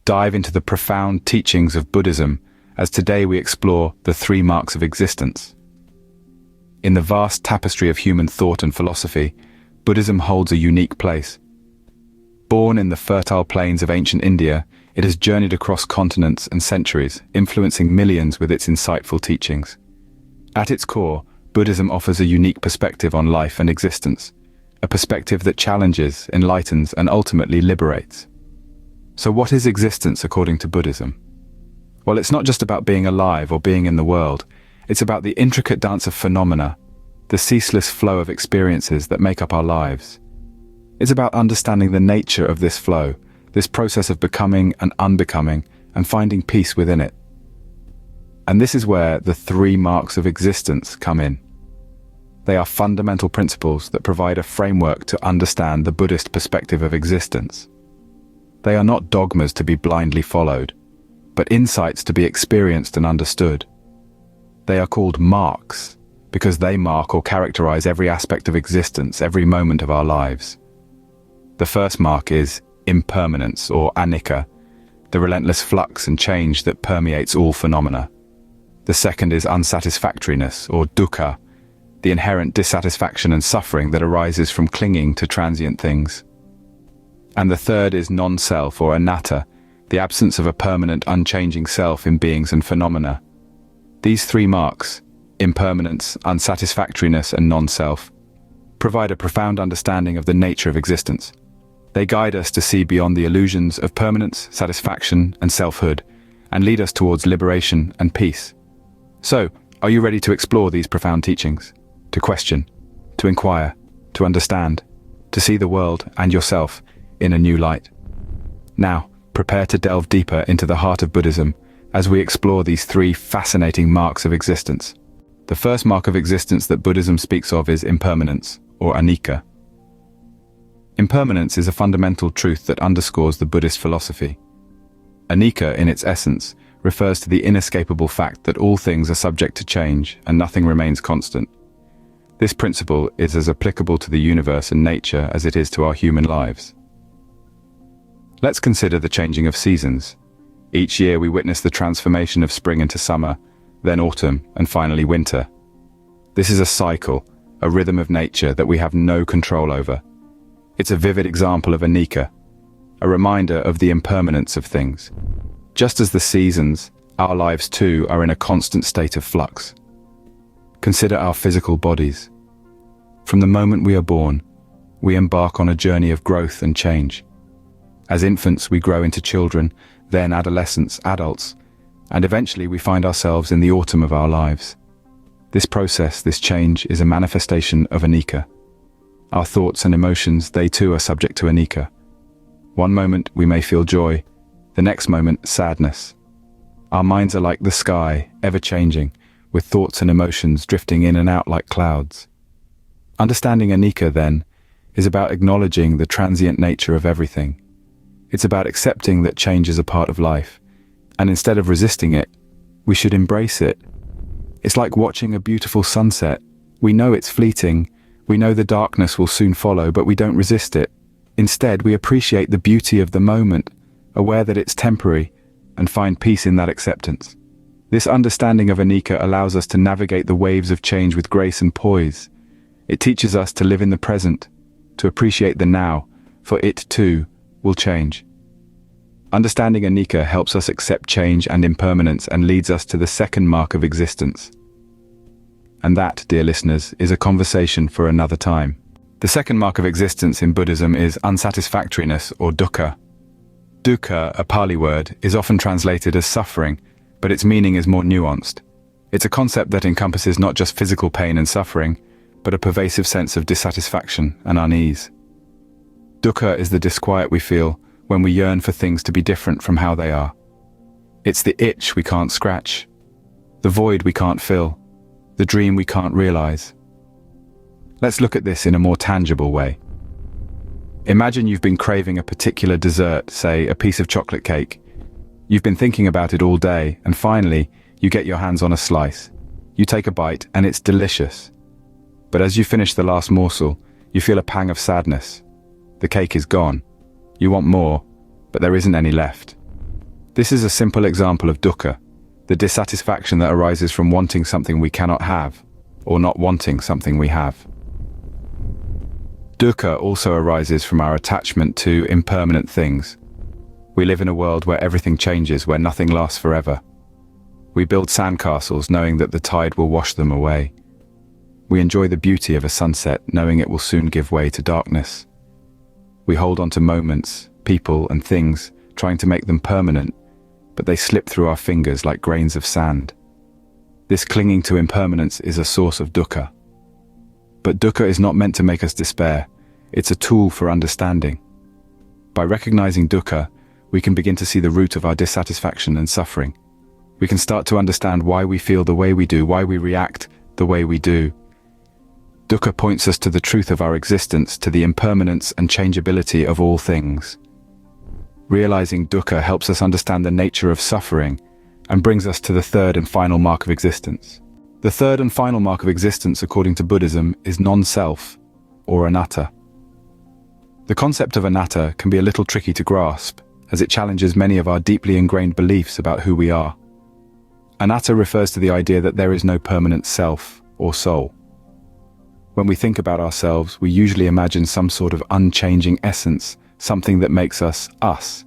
dive into the profound teachings of Buddhism as today we explore the three marks of existence. In the vast tapestry of human thought and philosophy, Buddhism holds a unique place. Born in the fertile plains of ancient India, it has journeyed across continents and centuries, influencing millions with its insightful teachings. At its core, Buddhism offers a unique perspective on life and existence, a perspective that challenges, enlightens, and ultimately liberates. So what is existence according to Buddhism? Well, it's not just about being alive or being in the world. It's about the intricate dance of phenomena, the ceaseless flow of experiences that make up our lives. It's about understanding the nature of this flow, this process of becoming and unbecoming, and finding peace within it. And this is where the three marks of existence come in. They are fundamental principles that provide a framework to understand the Buddhist perspective of existence. They are not dogmas to be blindly followed, but insights to be experienced and understood. They are called marks because they mark or characterize every aspect of existence, every moment of our lives. The first mark is impermanence, or Anicca, the relentless flux and change that permeates all phenomena. The second is unsatisfactoriness, or Dukkha, the inherent dissatisfaction and suffering that arises from clinging to transient things. And the third is Nonself, or Anatta, the absence of a permanent, unchanging self in beings and phenomena. These three marks, impermanence, unsatisfactoriness, and non-self, provide a profound understanding of the nature of existence. They guide us to see beyond the illusions of permanence, satisfaction, and selfhood, and lead us towards liberation and peace. So, are you ready to explore these profound teachings? To question, to inquire, to understand, to see the world and yourself in a new light? Now, prepare to delve deeper into the heart of Buddhism as we explore these three fascinating marks of existence. The first mark of existence that Buddhism speaks of is impermanence, or Anicca. Impermanence is a fundamental truth that underscores the Buddhist philosophy. Anicca, in its essence, refers to the inescapable fact that all things are subject to change and nothing remains constant. This principle is as applicable to the universe and nature as it is to our human lives. Let's consider the changing of seasons. Each year we witness the transformation of spring into summer, then autumn, and finally winter. This is a cycle, a rhythm of nature that we have no control over. It's a vivid example of Anicca, a reminder of the impermanence of things. Just as the seasons, our lives too are in a constant state of flux. Consider our physical bodies. From the moment we are born, we embark on a journey of growth and change. As infants, we grow into children, then adolescents, adults, and eventually we find ourselves in the autumn of our lives. This process, this change, is a manifestation of Anicca. Our thoughts and emotions, they too are subject to Anicca. One moment we may feel joy, the next moment sadness. Our minds are like the sky, ever changing, with thoughts and emotions drifting in and out like clouds. Understanding Anicca, then, is about acknowledging the transient nature of everything. It's about accepting that change is a part of life, and instead of resisting it, we should embrace it. It's like watching a beautiful sunset. We know it's fleeting, we know the darkness will soon follow, but we don't resist it. Instead, we appreciate the beauty of the moment, aware that it's temporary, and find peace in that acceptance. This understanding of Anicca allows us to navigate the waves of change with grace and poise. It teaches us to live in the present, to appreciate the now, for it too will change. Understanding Anicca helps us accept change and impermanence and leads us to the second mark of existence. And that, dear listeners, is a conversation for another time. The second mark of existence in Buddhism is unsatisfactoriness, or Dukkha. Dukkha, a Pali word, is often translated as suffering, but its meaning is more nuanced. It's a concept that encompasses not just physical pain and suffering, but a pervasive sense of dissatisfaction and unease. Dukkha is the disquiet we feel when we yearn for things to be different from how they are. It's the itch we can't scratch, the void we can't fill, the dream we can't realize. Let's look at this in a more tangible way. Imagine you've been craving a particular dessert, say a piece of chocolate cake. You've been thinking about it all day, and finally, you get your hands on a slice. You take a bite, and it's delicious. But as you finish the last morsel, you feel a pang of sadness. The cake is gone. You want more, but there isn't any left. This is a simple example of dukkha, the dissatisfaction that arises from wanting something we cannot have, or not wanting something we have. Dukkha also arises from our attachment to impermanent things. We live in a world where everything changes, where nothing lasts forever. We build sandcastles knowing that the tide will wash them away. We enjoy the beauty of a sunset knowing it will soon give way to darkness. We hold on to moments, people and things, trying to make them permanent, but they slip through our fingers like grains of sand. This clinging to impermanence is a source of dukkha. But dukkha is not meant to make us despair. It's a tool for understanding. By recognizing dukkha, we can begin to see the root of our dissatisfaction and suffering. We can start to understand why we feel the way we do, why we react the way we do. Dukkha points us to the truth of our existence, to the impermanence and changeability of all things. Realizing dukkha helps us understand the nature of suffering and brings us to the third and final mark of existence. The third and final mark of existence, according to Buddhism, is Nonself, or Anatta. The concept of Anatta can be a little tricky to grasp, as it challenges many of our deeply ingrained beliefs about who we are. Anatta refers to the idea that there is no permanent self or soul. When we think about ourselves, we usually imagine some sort of unchanging essence, something that makes us us.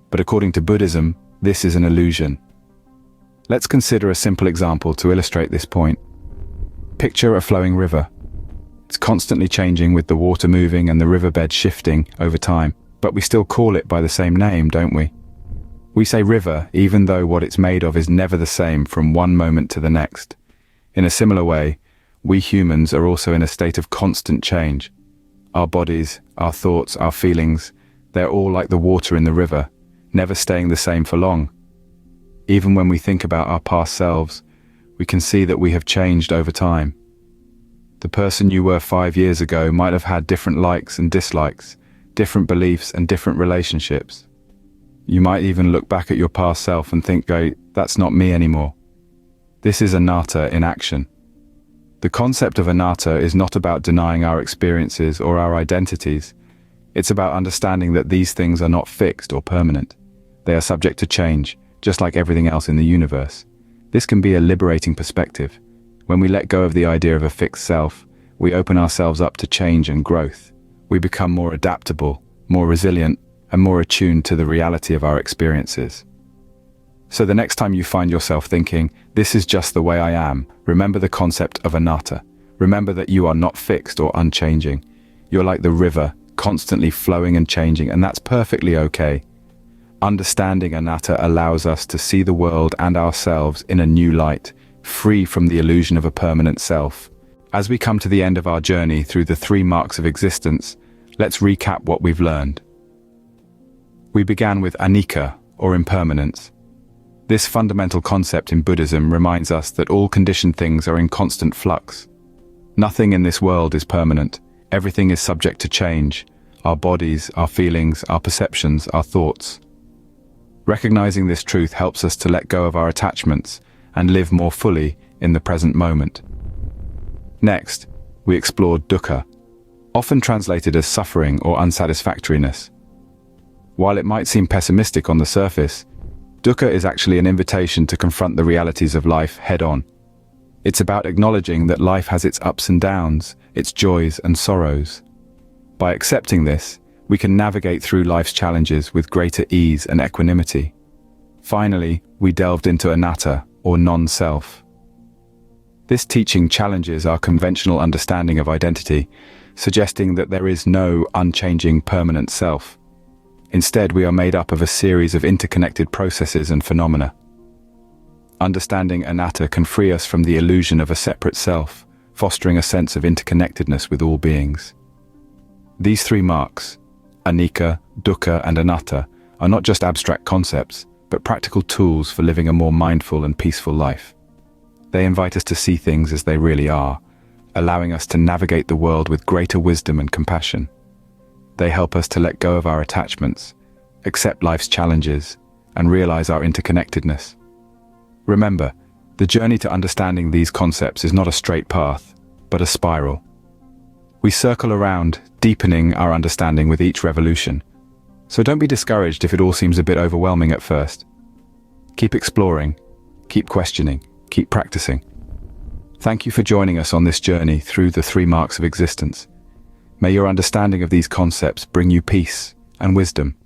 But according to Buddhism, this is an illusion. Let's consider a simple example to illustrate this point. Picture a flowing river. It's constantly changing with the water moving and the riverbed shifting over time, but we still call it by the same name, don't we? We say river even though what it's made of is never the same from one moment to the next. In a similar way, we humans are also in a state of constant change. Our bodies, our thoughts, our feelings, they're all like the water in the river, never staying the same for long. Even when we think about our past selves, we can see that we have changed over time. The person you were 5 years ago might have had different likes and dislikes, different beliefs and different relationships. You might even look back at your past self and think, that's not me anymore. This is anatta in action. The concept of anatta is not about denying our experiences or our identities. It's about understanding that these things are not fixed or permanent. They are subject to change, just like everything else in the universe. This can be a liberating perspective. When we let go of the idea of a fixed self, we open ourselves up to change and growth. We become more adaptable, more resilient, and more attuned to the reality of our experiences. So the next time you find yourself thinking, this is just the way I am, remember the concept of anatta. Remember that you are not fixed or unchanging. You're like the river, constantly flowing and changing, and that's perfectly okay. Understanding anatta allows us to see the world and ourselves in a new light, free from the illusion of a permanent self. As we come to the end of our journey through the 3 marks of existence, let's recap what we've learned. We began with Anicca, or impermanence. This fundamental concept in Buddhism reminds us that all conditioned things are in constant flux. Nothing in this world is permanent. Everything is subject to change. Our bodies, our feelings, our perceptions, our thoughts. Recognizing this truth helps us to let go of our attachments and live more fully in the present moment. Next, we explored dukkha, often translated as suffering or unsatisfactoriness. While it might seem pessimistic on the surface, dukkha is actually an invitation to confront the realities of life head-on. It's about acknowledging that life has its ups and downs, its joys and sorrows. By accepting this, we can navigate through life's challenges with greater ease and equanimity. Finally, we delved into anatta, or non-self. This teaching challenges our conventional understanding of identity, suggesting that there is no unchanging permanent self. Instead, we are made up of a series of interconnected processes and phenomena. Understanding anatta can free us from the illusion of a separate self, fostering a sense of interconnectedness with all beings. These 3 marks, Anicca, Dukkha, and Anatta, are not just abstract concepts, but practical tools for living a more mindful and peaceful life. They invite us to see things as they really are, allowing us to navigate the world with greater wisdom and compassion. They help us to let go of our attachments, accept life's challenges, and realize our interconnectedness. Remember, the journey to understanding these concepts is not a straight path, but a spiral. We circle around, deepening our understanding with each revolution. So don't be discouraged if it all seems a bit overwhelming at first. Keep exploring, keep questioning, keep practicing. Thank you for joining us on this journey through the 3 marks of existence. May your understanding of these concepts bring you peace and wisdom.